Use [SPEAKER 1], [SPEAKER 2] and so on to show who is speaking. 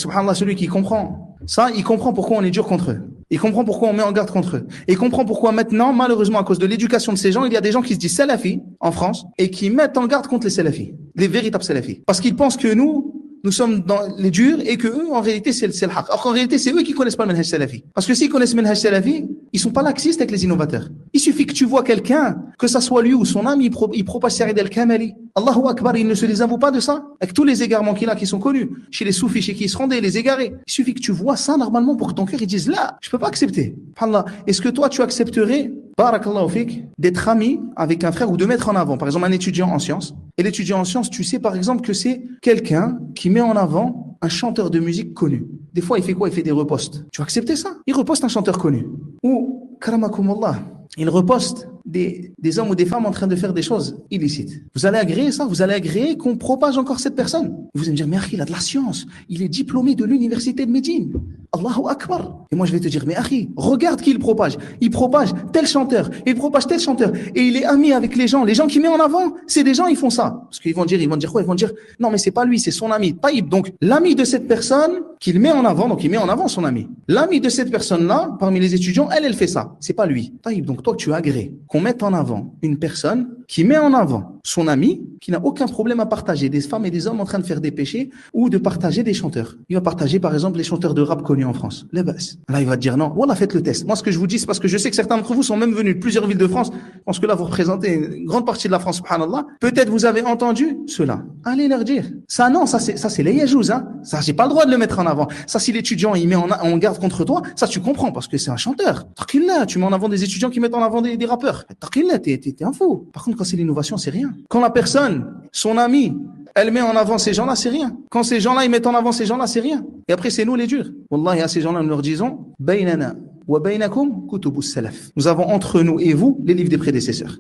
[SPEAKER 1] Subhanallah, celui qui comprend ça, il comprend pourquoi on est dur contre eux. Il comprend pourquoi on met en garde contre eux. Et il comprend pourquoi maintenant, malheureusement, à cause de l'éducation de ces gens, il y a des gens qui se disent salafis en France et qui mettent en garde contre les salafis, les véritables salafis. Parce qu'ils pensent que nous sommes dans les durs et que eux, en réalité, c'est le haq. Alors qu'en réalité, c'est eux qui connaissent pas le manhaj salafi. Parce que s'ils connaissent le manhaj salafi, ils sont pas laxistes avec les innovateurs. Il suffit que tu vois quelqu'un, que ça soit lui ou son ami, il propage Saïd al-Kamali. Allahu Akbar, il ne se désavoue pas de ça. Avec tous les égarements qu'il a, qui sont connus. Chez les soufis, chez qui ils se rendaient, les égarés. Il suffit que tu vois ça, normalement, pour que ton cœur, il dise, là, je peux pas accepter. Allah, est-ce que toi, tu accepterais, barakallahu fik, d'être ami avec un frère ou de mettre en avant, par exemple, un étudiant en sciences? Et l'étudiant en sciences, tu sais, par exemple, que c'est quelqu'un qui met en avant un chanteur de musique connu. Des fois, il fait quoi? Il fait des reposts. Tu vas accepter ça? Il reposte un chanteur connu. Ou, karamakumullah, il reposte des hommes ou des femmes en train de faire des choses illicites. Vous allez agréer ça? Vous allez agréer qu'on propage encore cette personne? Vous allez me dire, mais Akhi, il a de la science. Il est diplômé de l'université de Médine. Allahu Akbar. Et moi, je vais te dire, mais Akhi, regarde qui il propage. Il propage tel chanteur. Il propage tel chanteur. Et il est ami avec les gens. Les gens qui met en avant, c'est des gens, ils font ça. Parce qu'ils vont dire quoi? Ils vont dire, non, mais c'est pas lui, c'est son ami. Taïb. Donc, l'ami de cette personne qu'il met en avant, donc il met en avant son ami. L'ami de cette personne-là, parmi les étudiants, elle fait ça. C'est pas lui. Taïb. Donc, toi, tu agrées qu'on mette en avant une personne qui met en avant son ami, qui n'a aucun problème à partager des femmes et des hommes en train de faire des péchés ou de partager des chanteurs. Il va partager, par exemple, les chanteurs de rap connus en France. Les bases. Là, il va te dire non. Voilà, faites le test. Moi, ce que je vous dis, c'est parce que je sais que certains d'entre vous sont même venus de plusieurs villes de France. Je pense que là, vous représentez une grande partie de la France, subhanallah. Peut-être vous avez entendu cela. Allez leur dire. Ça, non, ça, c'est les yajouz, hein. Ça, j'ai pas le droit de le mettre en avant. Ça, si l'étudiant, il met en garde contre toi, ça, tu comprends, parce que c'est un chanteur. Taqillah, tu mets en avant des étudiants qui mettent en avant des rappeurs. Taqillah, t'es un fou. Par contre, quand c'est l'innovation, c'est rien. Quand la personne, son ami, elle met en avant ces gens-là, c'est rien. Quand ces gens-là, ils mettent en avant ces gens-là, c'est rien. Et après, c'est nous les durs. Wallahi, à ces gens-là, nous leur disons, baynana wa baynakum kutubus salaf. Nous avons entre nous et vous les livres des prédécesseurs.